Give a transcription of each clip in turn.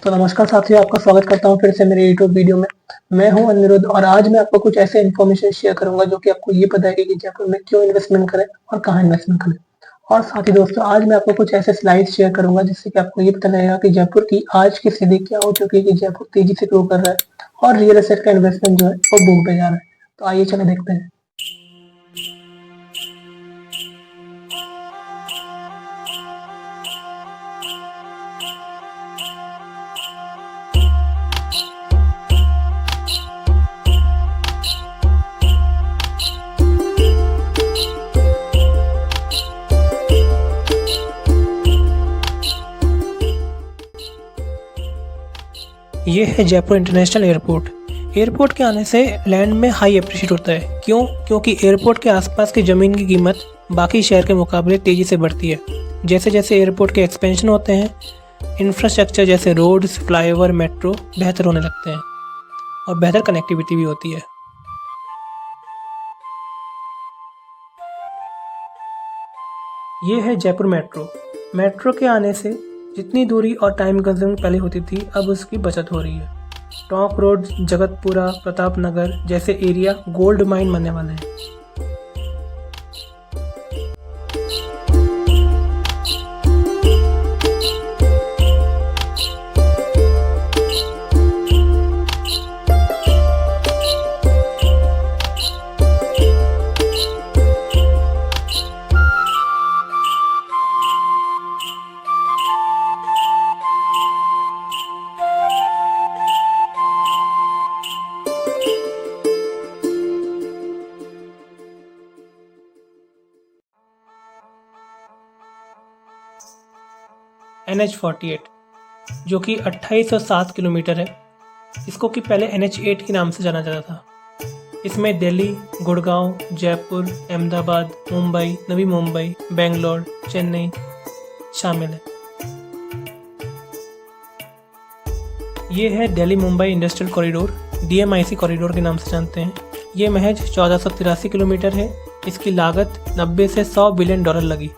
तो नमस्कार साथियों, आपका स्वागत करता हूं फिर से मेरे यूट्यूब वीडियो में। मैं हूं अनिरुद्ध और आज मैं आपको कुछ ऐसे इन्फॉर्मेशन शेयर करूंगा जो कि आपको ये बताएगा कि जयपुर में क्यों इन्वेस्टमेंट करें और कहाँ इन्वेस्टमेंट करें। और साथ ही दोस्तों, आज मैं आपको कुछ ऐसे स्लाइड्स शेयर करूंगा जिससे कि आपको ये पता लगेगा कि जयपुर की आज की स्थिति क्या हो चुकी है, कि जयपुर तेजी से ग्रो कर रहा है और रियल एस्टेट का इन्वेस्टमेंट जो है वो बूम पे जा रहा है। तो आइए चलो देखते हैं। ये है जयपुर इंटरनेशनल एयरपोर्ट। एयरपोर्ट के आने से लैंड में हाई अप्रिशिएट होता है। क्यों? क्योंकि एयरपोर्ट के आसपास की ज़मीन की कीमत बाकी शहर के मुकाबले तेज़ी से बढ़ती है। जैसे जैसे एयरपोर्ट के एक्सपेंशन होते हैं, इंफ्रास्ट्रक्चर जैसे रोड्स, फ्लाईओवर, मेट्रो बेहतर होने लगते हैं और बेहतर कनेक्टिविटी भी होती है। ये है जयपुर मेट्रो। मेट्रो के आने से जितनी दूरी और टाइम कंज्यूमिंग पहले होती थी, अब उसकी बचत हो रही है। टॉप रोड, जगतपुरा, प्रताप नगर जैसे एरिया गोल्ड माइन बनने वाले हैं। NH48 जो कि 2807 किलोमीटर है, इसको कि पहले NH8 के नाम से जाना जाता था। इसमें दिल्ली, गुड़गांव, जयपुर, अहमदाबाद, मुंबई, नवी मुंबई, बेंगलोर, चेन्नई शामिल है। ये है Delhi Mumbai industrial corridor, DMIC corridor के नाम से जानते हैं। ये महज 1483 किलोमीटर है। इसकी लागत 90 से 100 बिलियन डॉलर लगी।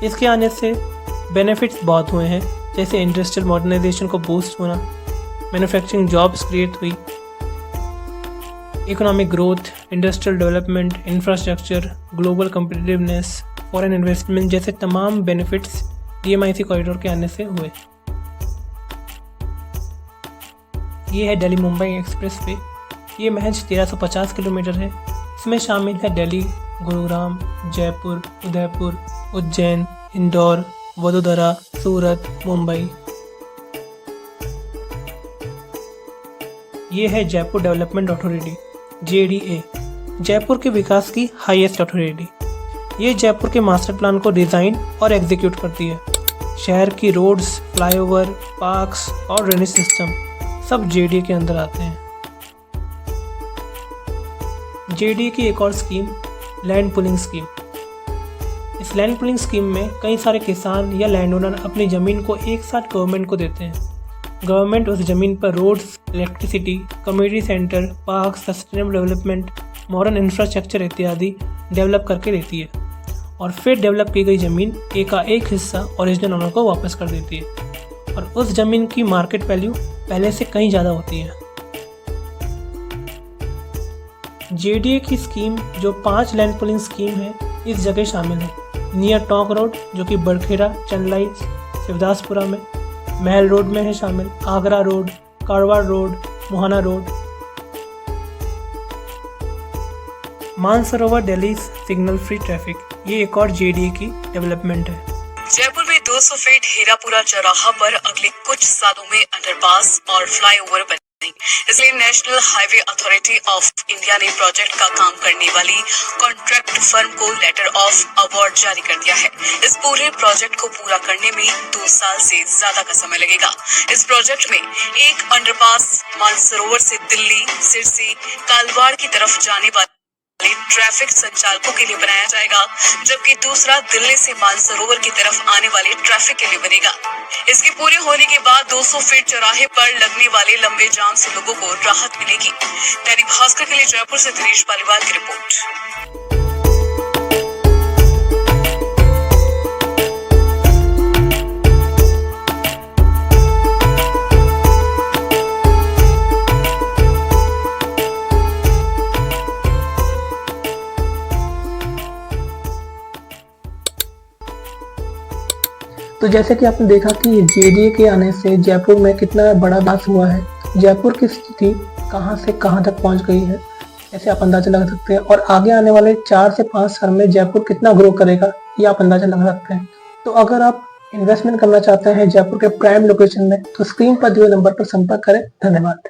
इसके आने से बेनिफिट्स बहुत हुए हैं, जैसे इंडस्ट्रियल मॉडर्नाइजेशन को बूस्ट होना, मैन्युफैक्चरिंग जॉब्स क्रिएट हुई, economic growth, industrial development, infrastructure, global competitiveness, foreign investment जैसे तमाम बेनिफिट्स DMIC कॉरिडोर के आने से हुए। ये है दिल्ली मुंबई एक्सप्रेस वे। ये महज 1350 किलोमीटर है। इसमें शामिल है दिल्ली, गुरुग्राम, जयपुर, उदयपुर, उज्जैन, इंदौर, वडोदरा, सूरत, मुंबई। ये है Jaipur development authority, JDA, Jaipur के विकास की हाईएस्ट अथॉरिटी। ये जयपुर के मास्टर प्लान को डिज़ाइन और एग्जीक्यूट करती है। शहर की रोड्स, फ्लाईओवर, पार्क्स और ड्रेनेज सिस्टम सब JDA के अंदर आते हैं। JDA की एक और स्कीम लैंड पुलिंग स्कीम। इस लैंड पुलिंग स्कीम में कई सारे किसान या लैंड ओनर अपनी ज़मीन को एक साथ गवर्नमेंट को देते हैं। गवर्नमेंट उस ज़मीन पर roads, electricity, community centre, park, sustainable development, modern infrastructure इत्यादि डेवलप करके देती है और फिर डेवलप की गई ज़मीन का एक हिस्सा ओरिजिनल ओनर को वापस कर देती है और उस ज़मीन की मार्केट वैल्यू पहले से कहीं ज़्यादा होती है। JDA की स्कीम जो 5 लैंड पुलिंग स्कीम है, इस जगह शामिल है। नियर टोंक रोड जो कि बड़खेड़ा, चंदलाई, शिवदासपुरा में, महल रोड में है शामिल, Agra road, Karwar road, Mohana road. Mansarovar Delhi signal free traffic, ये एक और JDA की डेवलपमेंट है। जयपुर में 200 फीट हीरापुरा चौराहा पर अगले कुछ सालों में अंडरपास और फ्लाईओवर बनेंगे। इसलिए national highway authority of India ने प्रोजेक्ट का काम करने वाली कॉन्ट्रैक्ट फर्म को लेटर ऑफ अवार्ड जारी कर दिया है। इस पूरे प्रोजेक्ट को पूरा करने में 2 साल से ज्यादा का समय लगेगा। इस प्रोजेक्ट में एक अंडरपास मानसरोवर से दिल्ली, सिरसी, कालवाड़ की तरफ जाने वाली ट्रैफिक संचालकों के लिए बनाया जाएगा, जबकि दूसरा दिल्ली से मानसरोवर की तरफ आने वाले ट्रैफिक के लिए बनेगा। इसके पूरे होने के बाद 200 फीट चौराहे पर लगने वाले लंबे जाम से लोगों को राहत मिलेगी। दैनिक भास्कर के लिए जयपुर से दिनेश पालीवाल की रिपोर्ट। तो जैसे कि आपने देखा कि JDA के आने से जयपुर में कितना बड़ा विकास हुआ है, जयपुर की स्थिति कहां से कहां तक पहुंच गई है, ऐसे आप अंदाजा लगा सकते हैं। और आगे आने वाले 4 से 5 साल में जयपुर कितना ग्रो करेगा, ये आप अंदाजा लगा सकते हैं। तो अगर आप इन्वेस्टमेंट करना चाहते हैं जयपुर के प्राइम लोकेशन में, तो स्क्रीन पर दिए नंबर पर संपर्क करें। धन्यवाद।